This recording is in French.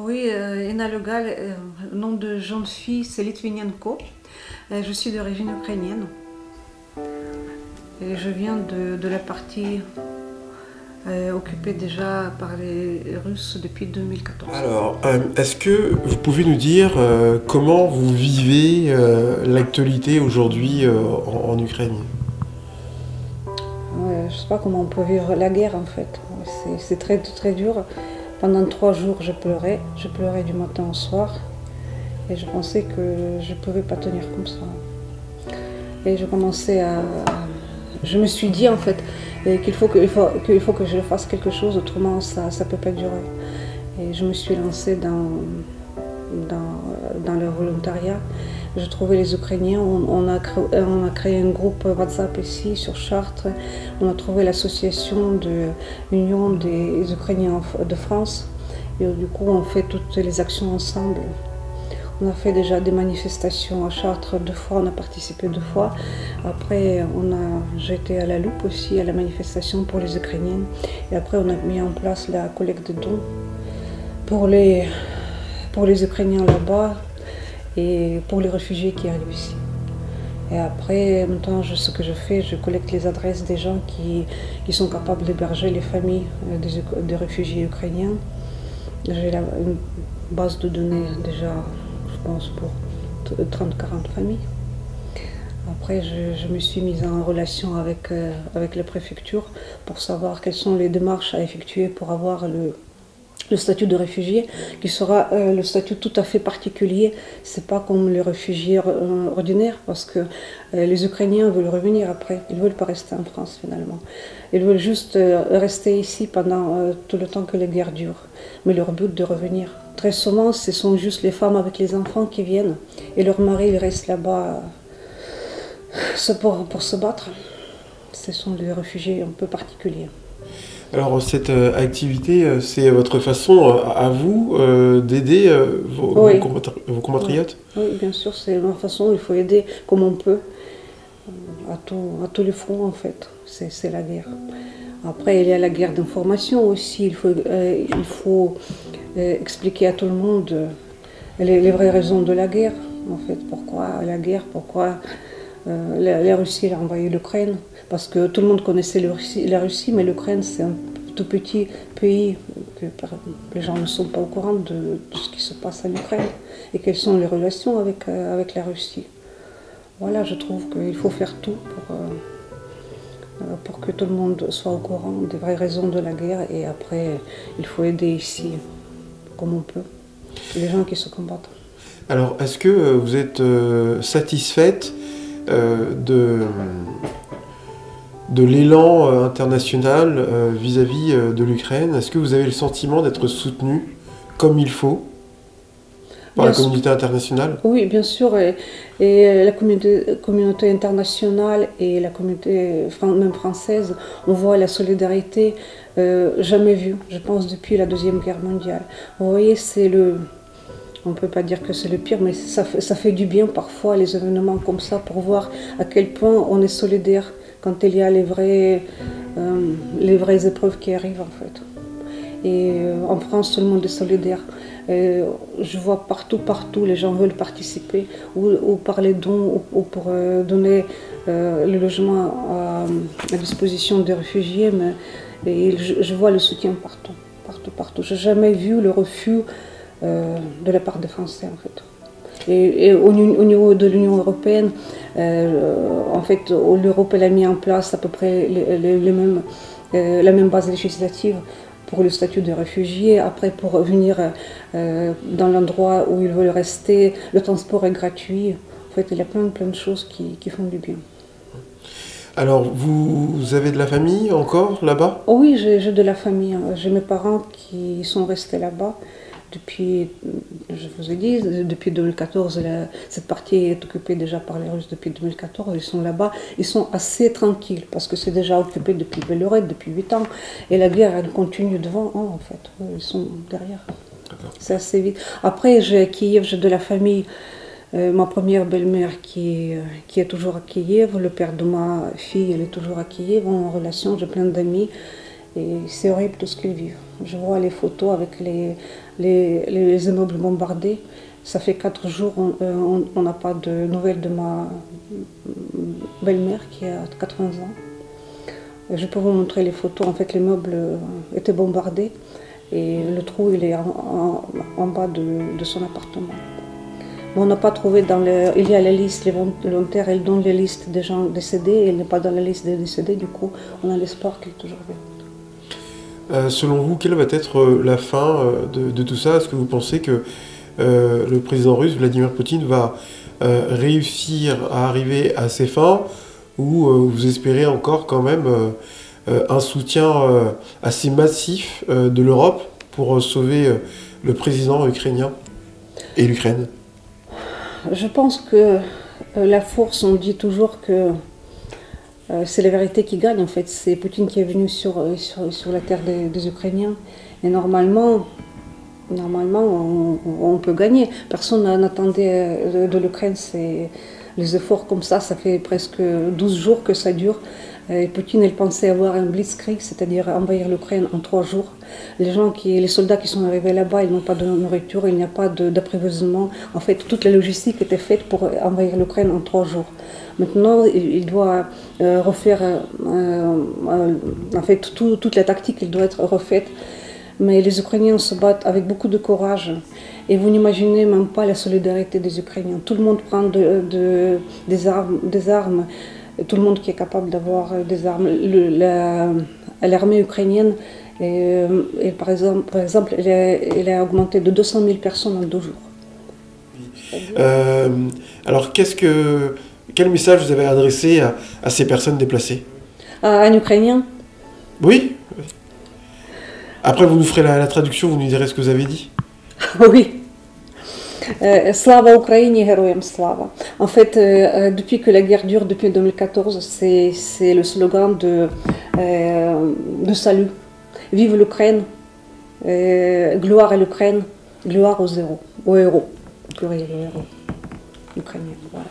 Oui, Ina Legal, le nom de jeune fille, c'est Litvinenko. Je suis d'origine ukrainienne. Et je viens de la partie occupée déjà par les Russes depuis 2014. Alors, est-ce que vous pouvez nous dire comment vous vivez l'actualité aujourd'hui en Ukraine? Ouais, je ne sais pas comment on peut vivre la guerre en fait. C'est très, très dur. Pendant 3 jours, je pleurais. Je pleurais du matin au soir. Et je pensais que je ne pouvais pas tenir comme ça. Et je commençais à... Je me suis dit en fait qu'il faut que je fasse quelque chose, autrement ça ne peut pas durer. Et je me suis lancée dans le volontariat. Je trouvais les Ukrainiens, on a créé un groupe WhatsApp ici sur Chartres. On a trouvé l'association de l'Union des Ukrainiens de France. Et du coup, on fait toutes les actions ensemble. On a fait déjà des manifestations à Chartres 2 fois, on a participé 2 fois. Après, j'ai été à la Loupe aussi, à la manifestation pour les Ukrainiennes. Et après, on a mis en place la collecte de dons pour les Ukrainiens là-bas et pour les réfugiés qui arrivent ici. Et après, maintenant, ce que je fais, je collecte les adresses des gens qui sont capables d'héberger les familles des réfugiés ukrainiens. J'ai une base de données déjà, je pense, pour 30-40 familles. Après, je me suis mise en relation avec la préfecture pour savoir quelles sont les démarches à effectuer pour avoir le statut de réfugié, qui sera le statut tout à fait particulier. C'est pas comme les réfugiés ordinaires, parce que les Ukrainiens veulent revenir après. Ils veulent pas rester en France finalement. Ils veulent juste rester ici pendant tout le temps que la guerre dure. Mais leur but de revenir. Très souvent, ce sont juste les femmes avec les enfants qui viennent et leur mari reste là-bas pour se battre. Ce sont des réfugiés un peu particuliers. Alors, cette activité, c'est votre façon à vous d'aider Oui. vos compatriotes? Oui, bien sûr, c'est ma façon. Il faut aider comme on peut à tous les fronts en fait. C'est la guerre. Après, il y a la guerre d'information aussi. Il faut expliquer à tout le monde les vraies raisons de la guerre. En fait, pourquoi la guerre, pourquoi la Russie a envahi l'Ukraine. Parce que tout le monde connaissait la Russie, mais l'Ukraine, c'est un tout petit pays que les gens ne sont pas au courant de ce qui se passe en Ukraine et quelles sont les relations avec la Russie. Voilà, je trouve qu'il faut faire tout pour que tout le monde soit au courant des vraies raisons de la guerre, et après, il faut aider ici comme on peut les gens qui se combattent. Alors, est-ce que vous êtes satisfaite de l'élan international vis-à-vis de l'Ukraine? Est-ce que vous avez le sentiment d'être soutenu comme il faut par la communauté internationale? Oui, bien sûr. Et la communauté internationale et la communauté même française, on voit la solidarité jamais vue, je pense, depuis la Deuxième Guerre mondiale. Vous voyez, on ne peut pas dire que c'est le pire, mais ça fait du bien parfois, les événements comme ça, pour voir à quel point on est solidaire quand il y a les vraies épreuves qui arrivent en fait. Et en France, tout le monde est solidaire. Je vois partout, les gens veulent participer, ou par les dons, ou pour donner le logement à disposition des réfugiés. Et je vois le soutien partout. Je n'ai jamais vu le refus de la part des Français en fait. Et au niveau de l'Union européenne, en fait, l'Europe a mis en place à peu près la même base législative pour le statut de réfugié. Après, pour venir dans l'endroit où ils veulent rester, le transport est gratuit. En fait, il y a plein de choses qui font du bien. Alors, vous avez de la famille encore là-bas? Oh oui, j'ai de la famille. J'ai mes parents qui sont restés là-bas. Depuis, je vous ai dit, depuis 2014, cette partie est occupée déjà par les Russes depuis 2014. Ils sont là-bas, ils sont assez tranquilles parce que c'est déjà occupé depuis belle lurette, depuis 8 ans. Et la guerre, elle continue devant eux, en fait. Ils sont derrière. C'est assez vite. Après, à Kiev, j'ai de la famille. Ma première belle-mère qui est toujours à Kiev. Le père de ma fille, elle est toujours à Kiev. On est en relation, j'ai plein d'amis. Et c'est horrible tout ce qu'ils vivent. Je vois les photos avec les immeubles bombardés. Ça fait 4 jours, on n'a pas de nouvelles de ma belle-mère qui a 80 ans. Et je peux vous montrer les photos. En fait, l'immeuble était bombardé et le trou il est en bas de son appartement. Mais on n'a pas trouvé il y a la liste, les volontaires, ils donnent les listes des gens décédés, et il n'est pas dans la liste des décédés, du coup, on a l'espoir qu'il est toujours vivant. Selon vous, quelle va être la fin de tout ça? Est-ce que vous pensez que le président russe, Vladimir Poutine, va réussir à arriver à ses fins, ou vous espérez encore quand même un soutien assez massif de l'Europe pour sauver le président ukrainien et l'Ukraine? Je pense que la force, on dit toujours que c'est la vérité qui gagne en fait. C'est Poutine qui est venu sur la terre des Ukrainiens. Et normalement on peut gagner. Personne n'attendait de l'Ukraine les efforts comme ça. Ça fait presque 12 jours que ça dure. Et Poutine, il pensait avoir un blitzkrieg, c'est-à-dire envahir l'Ukraine en 3 jours. Les soldats qui sont arrivés là-bas, ils n'ont pas de nourriture, il n'y a pas d'approvisionnement. En fait, toute la logistique était faite pour envahir l'Ukraine en 3 jours. Maintenant, il doit refaire, en fait, toute la tactique, il doit être refaite. Mais les Ukrainiens se battent avec beaucoup de courage. Et vous n'imaginez même pas la solidarité des Ukrainiens. Tout le monde prend des armes. Tout le monde qui est capable d'avoir des armes. L'armée ukrainienne, par exemple, elle a augmenté de 200 000 personnes en 2 jours. Alors, quel message vous avez adressé à ces personnes déplacées? Un Ukrainien? Oui. Après, vous nous ferez la traduction, vous nous direz ce que vous avez dit. Oui. Slava Ukraini, Heroyam Slava. En fait, depuis que la guerre dure, depuis 2014, c'est le slogan de salut. Vive l'Ukraine, gloire à l'Ukraine, gloire aux héros, pluriel aux héros ukrainiens. Voilà.